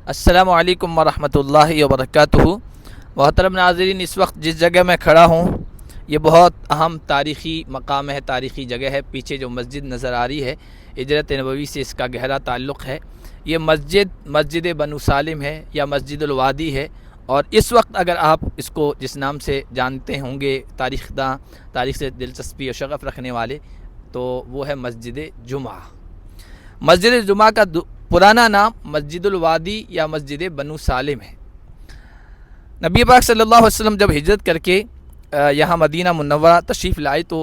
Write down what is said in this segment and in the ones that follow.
السلام علیکم ورحمۃ اللہ وبرکاتہ۔ محترم ناظرین، اس وقت جس جگہ میں کھڑا ہوں یہ بہت اہم تاریخی مقام ہے، تاریخی جگہ ہے۔ پیچھے جو مسجد نظر آ رہی ہے، ہجرت نبوی سے اس کا گہرا تعلق ہے۔ یہ مسجد بنو سالم ہے یا مسجد الوادی ہے، اور اس وقت اگر آپ اس کو جس نام سے جانتے ہوں گے تاریخ سے دلچسپی اور شغف رکھنے والے، تو وہ ہے مسجد جمعہ۔ مسجد جمعہ کا پرانا نام مسجد الوادی یا مسجد بنو سالم ہے۔ نبی پاک صلی اللہ علیہ وسلم جب ہجرت کر کے یہاں مدینہ منورہ تشریف لائے تو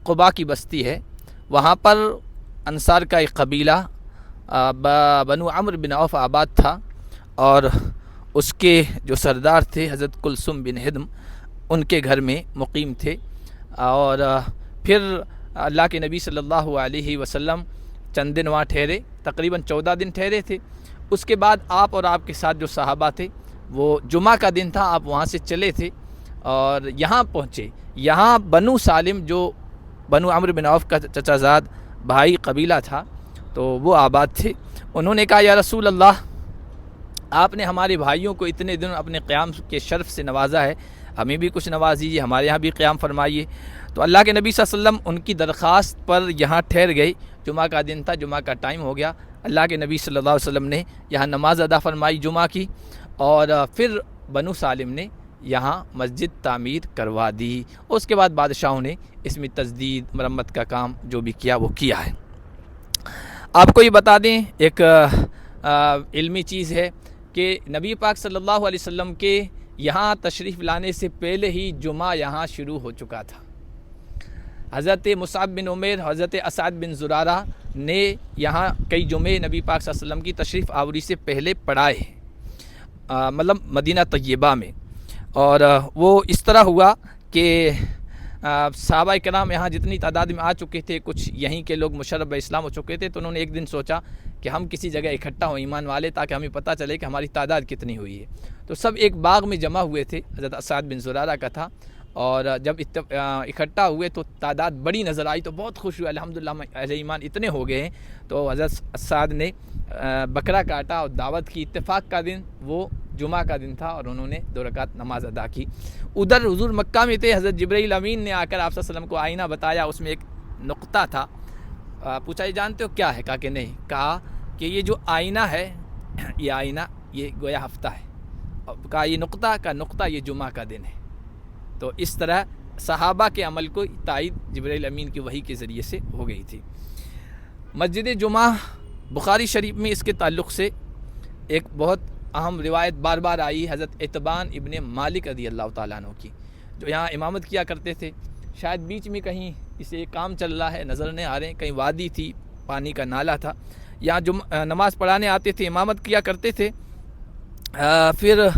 قباء کی بستی ہے، وہاں پر انصار کا ایک قبیلہ بنو عمرو بن عوف آباد تھا، اور اس کے جو سردار تھے حضرت کلثوم بن ہدم، ان کے گھر میں مقیم تھے۔ اور پھر اللہ کے نبی صلی اللہ علیہ وسلم چند دن وہاں ٹھہرے، تقریباً 14 دن ٹھہرے تھے۔ اس کے بعد آپ اور آپ کے ساتھ جو صحابہ تھے، وہ جمعہ کا دن تھا، آپ وہاں سے چلے تھے اور یہاں پہنچے۔ یہاں بنو سالم جو بنو عمرو بن عوف کا چچا زاد بھائی قبیلہ تھا، تو وہ آباد تھے۔ انہوں نے کہا یا رسول اللہ، آپ نے ہمارے بھائیوں کو اتنے دن اپنے قیام کے شرف سے نوازا ہے، ہمیں بھی کچھ نواز دیجیے، ہمارے یہاں بھی قیام فرمائیے۔ تو اللہ کے نبی صلی اللہ علیہ وسلم ان کی درخواست پر یہاں ٹھہر گئے۔ جمعہ کا دن تھا، جمعہ کا ٹائم ہو گیا، اللہ کے نبی صلی اللہ علیہ وسلم نے یہاں نماز ادا فرمائی جمعہ کی، اور پھر بنو سالم نے یہاں مسجد تعمیر کروا دی۔ اس کے بعد بادشاہوں نے اس میں تجدید مرمت کا کام جو بھی کیا وہ کیا ہے۔ آپ کو یہ بتا دیں، ایک علمی چیز ہے کہ نبی پاک صلی اللہ علیہ وسلم کے یہاں تشریف لانے سے پہلے ہی جمعہ یہاں شروع ہو چکا تھا۔ حضرت مصعب بن عمیر، حضرت اسعد بن زرارہ نے یہاں کئی جمعے نبی پاک صلی اللہ علیہ وسلم کی تشریف آوری سے پہلے پڑھائے ہیں، مطلب مدینہ طیبہ میں۔ اور وہ اس طرح ہوا کہ صحابہ کرام یہاں جتنی تعداد میں آ چکے تھے، کچھ یہیں کے لوگ مشرب اسلام ہو چکے تھے، تو انہوں نے ایک دن سوچا کہ ہم کسی جگہ اکٹھا ہوں ایمان والے، تاکہ ہمیں پتہ چلے کہ ہماری تعداد کتنی ہوئی ہے۔ تو سب ایک باغ میں جمع ہوئے تھے، حضرت اسعد بن زرارہ کا تھا، اور جب اکٹھا ہوئے تو تعداد بڑی نظر آئی تو بہت خوش ہوئے، الحمدللہ اہل ایمان اتنے ہو گئے ہیں۔ تو حضرت اسعد نے بکرا کاٹا اور دعوت کی۔ اتفاق کا دن وہ جمعہ کا دن تھا، اور انہوں نے 2 رکعت نماز ادا کی۔ ادھر حضور مکہ میں تھے، حضرت جبرائیل امین نے آ کر آپ صلی اللہ علیہ وسلم کو آئینہ بتایا، اس میں ایک نقطہ تھا۔ پوچھا یہ جانتے ہو کیا ہے؟ کہا کہ نہیں۔ کہا کہ یہ جو آئینہ ہے، یہ آئینہ یہ گویا ہفتہ ہے، اور کہا یہ نقطہ یہ جمعہ کا دن ہے۔ تو اس طرح صحابہ کے عمل کو تائید جبرائیل امین کی وحی کے ذریعے سے ہو گئی تھی۔ مسجد جمعہ بخاری شریف میں اس کے تعلق سے ایک بہت اہم روایت بار بار آئی، حضرت اتبان ابن مالک رضی اللہ تعالیٰ عنہ کی، جو یہاں امامت کیا کرتے تھے۔ شاید بیچ میں کہیں اسے کام چل رہا ہے، نظر نہیں آ رہے، کہیں وادی تھی، پانی کا نالا تھا، یہاں نماز پڑھانے آتے تھے، امامت کیا کرتے تھے۔ پھر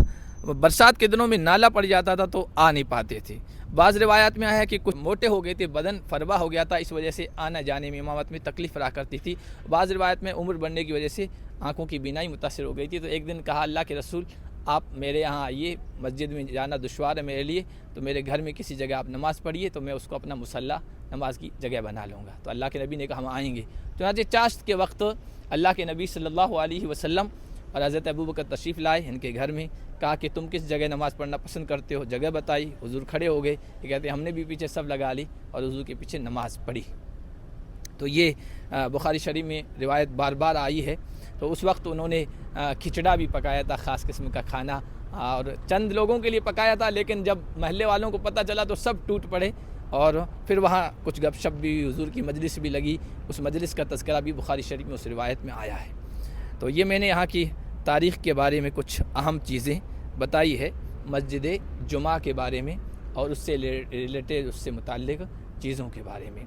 برسات کے دنوں میں نالا پڑ جاتا تھا تو آ نہیں پاتے تھے۔ بعض روایات میں آیا ہے کہ کچھ موٹے ہو گئے تھے، بدن فربا ہو گیا تھا، اس وجہ سے آنا جانے میں امامت میں تکلیف رہا کرتی تھی۔ بعض روایت میں عمر بڑھنے کی وجہ سے آنکھوں کی بینائی متاثر ہو گئی تھی۔ تو ایک دن کہا اللہ کے رسول، آپ میرے یہاں آئیے، مسجد میں جانا دشوار ہے میرے لیے، تو میرے گھر میں کسی جگہ آپ نماز پڑھیے، تو میں اس کو اپنا مصلی نماز کی جگہ بنا لوں گا۔ تو اللہ کے نبی نے کہا ہم آئیں گے۔ چنانچہ چاشت کے وقت اللہ کے نبی صلی اللہ علیہ وسلم اور حضرت ابوبکر تشریف لائے ان کے گھر میں۔ کہا کہ تم کس جگہ نماز پڑھنا پسند کرتے ہو؟ جگہ بتائی، حضور کھڑے ہو گئے، یہ کہتے ہیں ہم نے بھی پیچھے سب لگا لی اور حضور کے پیچھے نماز پڑھی۔ تو یہ بخاری شریف میں روایت بار بار آئی ہے۔ تو اس وقت انہوں نے کھچڑا بھی پکایا تھا، خاص قسم کا کھانا، اور چند لوگوں کے لیے پکایا تھا، لیکن جب محلے والوں کو پتہ چلا تو سب ٹوٹ پڑے، اور پھر وہاں کچھ گپ شپ بھی، حضور کی مجلس بھی لگی، اس مجلس کا تذکرہ بھی بخاری شریف میں اس روایت میں آیا ہے۔ تو یہ میں نے یہاں کی تاریخ کے بارے میں کچھ اہم چیزیں بتائی ہے، مسجد جمعہ کے بارے میں اور اس سے ریلیٹڈ، اس سے متعلق چیزوں کے بارے میں۔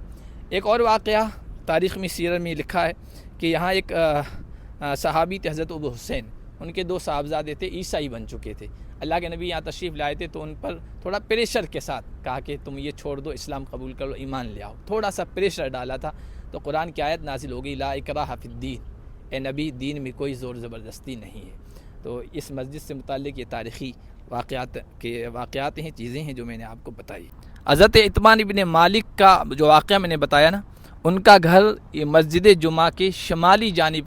ایک اور واقعہ تاریخ میں، سیرت میں لکھا ہے کہ یہاں ایک صحابی تھے حضرت ابو حسین، ان کے 2 صاحبزادے تھے، عیسائی بن چکے تھے۔ اللہ کے نبی یہاں تشریف لائے تھے تو ان پر تھوڑا پریشر کے ساتھ کہا کہ تم یہ چھوڑ دو، اسلام قبول کر لو، ایمان لے آؤ، تھوڑا سا پریشر ڈالا تھا۔ تو قرآن کی آیت نازل ہو گئی، لا اکراہ فی الدین، اے نبی دین میں کوئی زور زبردستی نہیں ہے۔ تو اس مسجد سے متعلق یہ تاریخی واقعات ہیں، چیزیں ہیں جو میں نے آپ کو بتائی۔ حضرت اتبان ابن مالک کا جو واقعہ میں نے بتایا نا، ان کا گھر یہ مسجد جمعہ کے شمالی جانب